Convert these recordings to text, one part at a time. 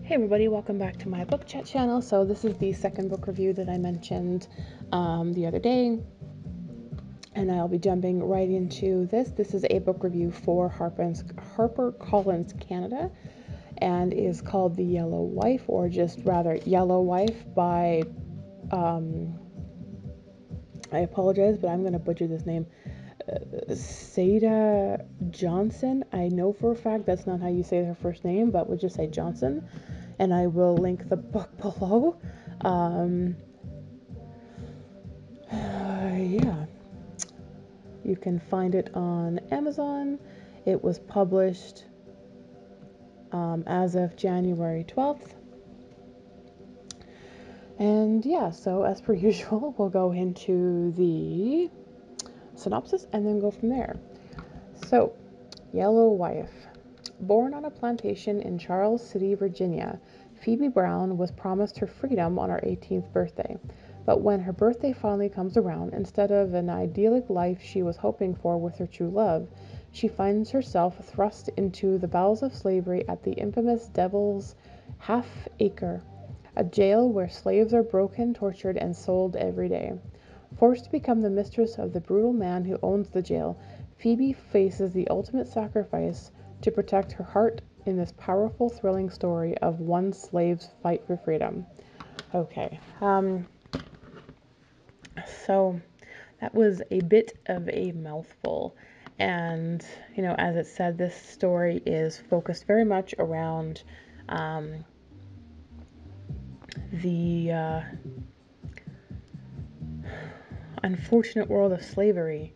Hey everybody, welcome back to my book chat channel. So this is the second book review that I mentioned the other day, and I'll be jumping right into this. This is a book review for HarperCollins Canada, and is called The Yellow Wife, or just rather Yellow Wife by, I apologize, but I'm going to butcher this name, Sada Johnson. I know for a fact that's not how you say her first name, but we'll just say Johnson, and I will link the book below. Yeah, you can find it on Amazon. It was published as of January 12th. And yeah, so as per usual, we'll go into the synopsis and then go from there. So, Yellow Wife. Born on a plantation in Charles City, Virginia, Phoebe Brown was promised her freedom on her 18th birthday. But when her birthday finally comes around, instead of an idyllic life she was hoping for with her true love, she finds herself thrust into the bowels of slavery at the infamous Devil's Half Acre, a jail where slaves are broken, tortured, and sold every day. Forced to become the mistress of the brutal man who owns the jail, Phoebe faces the ultimate sacrifice to protect her heart in this powerful, thrilling story of one slave's fight for freedom. Okay, so that was a bit of a mouthful. And, as it said, this story is focused very much around the unfortunate world of slavery.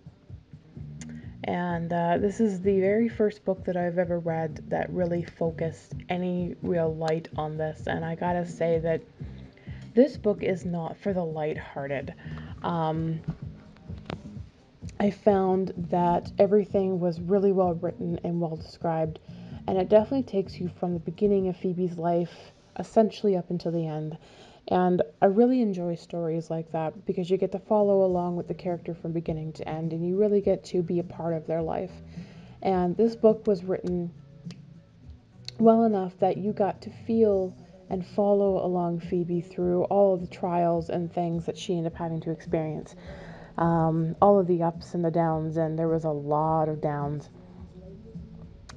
And this is the very first book that I've ever read that really focused any real light on this. And I gotta say that this book is not for the lighthearted. I found that everything was really well written and well described, and it definitely takes you from the beginning of Phoebe's life essentially up until the end. And I really enjoy stories like that because you get to follow along with the character from beginning to end, and you really get to be a part of their life. And this book was written well enough that you got to feel and follow along Phoebe through all of the trials and things that she ended up having to experience. All of the ups and the downs, and there was a lot of downs.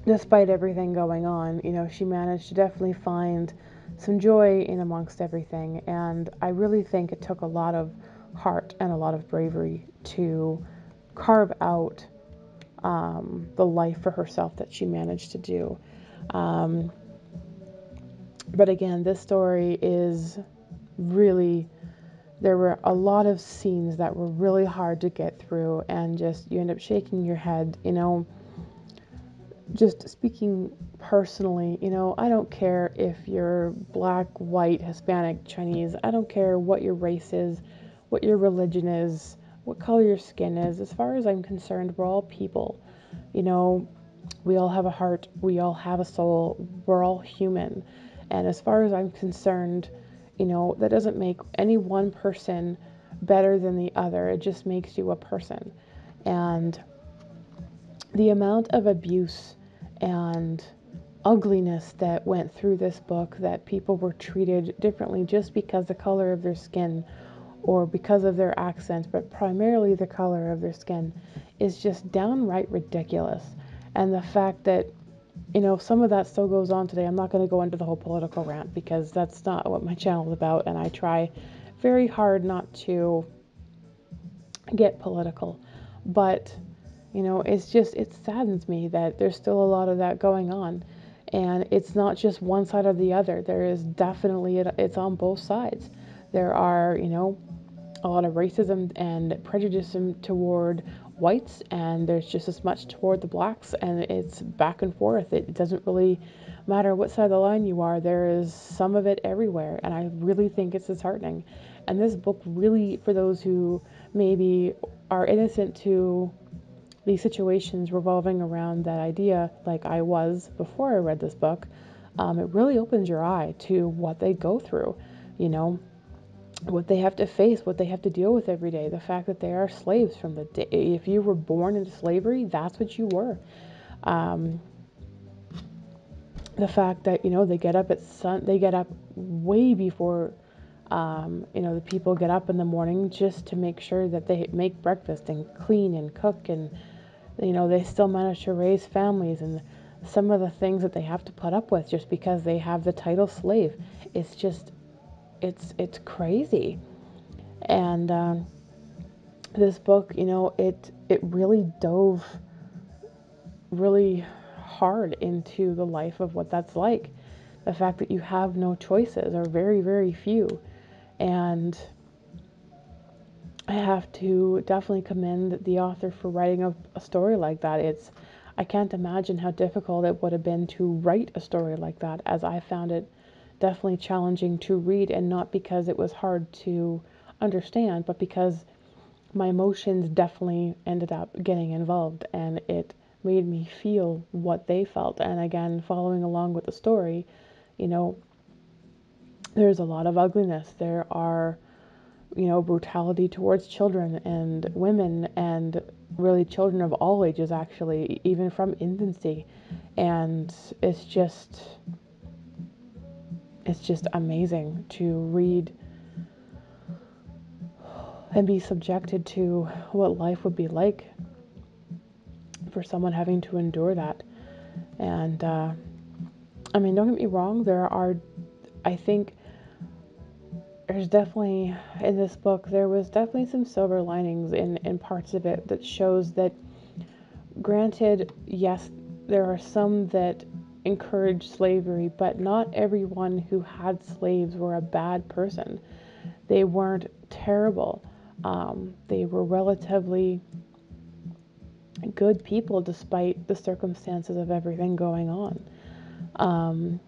Despite everything going on, she managed to definitely find some joy in amongst everything, and I really think it took a lot of heart and a lot of bravery to carve out the life for herself that she managed to do. But again, this story is really, there were a lot of scenes that were really hard to get through, and just you end up shaking your head, just speaking personally. I don't care if you're black, white, Hispanic, Chinese. I don't care what your race is, what your religion is, what color your skin is. As far as I'm concerned, we're all people. We all have a heart, we all have a soul, we're all human. And as far as I'm concerned, that doesn't make any one person better than the other. It just makes you a person. And the amount of abuse and ugliness that went through this book, that people were treated differently just because the color of their skin or because of their accent, but primarily the color of their skin, is just downright ridiculous. And the fact that, some of that still goes on today. I'm not going to go into the whole political rant because that's not what my channel is about, and I try very hard not to get political. But, it saddens me that there's still a lot of that going on. And it's not just one side or the other. There is definitely, it's on both sides. There are, a lot of racism and prejudice toward whites, and there's just as much toward the blacks, and it's back and forth. It doesn't really matter what side of the line you are. There is some of it everywhere, and I really think it's disheartening. And this book really, for those who maybe are innocent to these situations revolving around that idea, like I was before I read this book, it really opens your eye to what they go through, what they have to face, what they have to deal with every day. The fact that they are slaves from the day, if you were born into slavery, that's what you were. the fact that, they get up they get up way before, the people get up in the morning just to make sure that they make breakfast and clean and cook, and, they still manage to raise families, and some of the things that they have to put up with just because they have the title slave. It's just, it's crazy. And this book, it really dove really hard into the life of what that's like. The fact that you have no choices, or very, very few. And I have to definitely commend the author for writing a story like that. I can't imagine how difficult it would have been to write a story like that, as I found it definitely challenging to read, and not because it was hard to understand, but because my emotions definitely ended up getting involved, and it made me feel what they felt. And again, following along with the story, you know, there's a lot of ugliness. There are, brutality towards children and women, and really children of all ages, actually, even from infancy. And it's just amazing to read and be subjected to what life would be like for someone having to endure that. And I mean, don't get me wrong, I think there's definitely, in this book, there was definitely some silver linings in parts of it that shows that, granted, yes, there are some that encourage slavery, but not everyone who had slaves were a bad person. They weren't terrible. They were relatively good people despite the circumstances of everything going on. Um,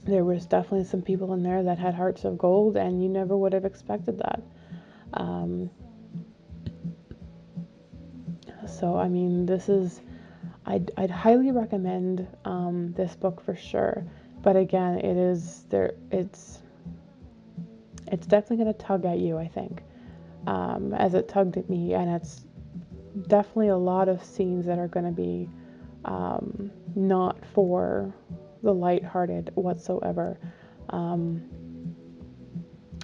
there was definitely some people in there that had hearts of gold, and you never would have expected that. Um, so, I mean, I'd highly recommend this book for sure. But again, it's definitely going to tug at you, I think, as it tugged at me, and it's definitely a lot of scenes that are going to be not for the lighthearted whatsoever. Um,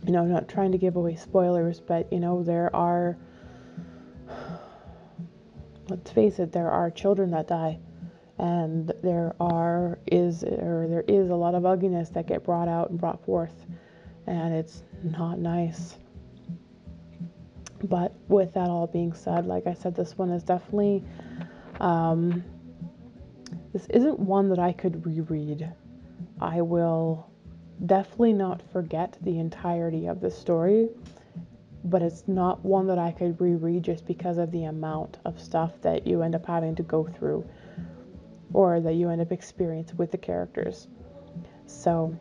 I'm not trying to give away spoilers, but there are, let's face it, there are children that die, and there is a lot of ugliness that get brought out and brought forth, and it's not nice. But with that all being said, like I said, this one is definitely, this isn't one that I could reread. I will definitely not forget the entirety of the story, but it's not one that I could reread just because of the amount of stuff that you end up having to go through, or that you end up experiencing with the characters. So,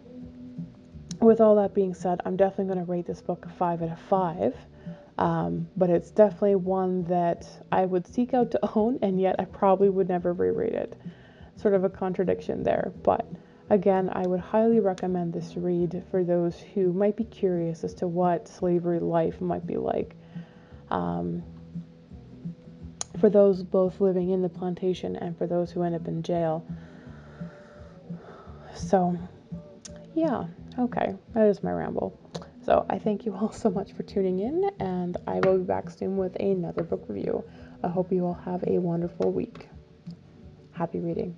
with all that being said, I'm definitely going to rate this book a 5 out of 5. But it's definitely one that I would seek out to own, and yet I probably would never reread it. Sort of a contradiction there, but again, I would highly recommend this read for those who might be curious as to what slavery life might be like. For those both living in the plantation and for those who end up in jail. So, yeah, okay, that is my ramble. So I thank you all so much for tuning in, and I will be back soon with another book review. I hope you all have a wonderful week. Happy reading.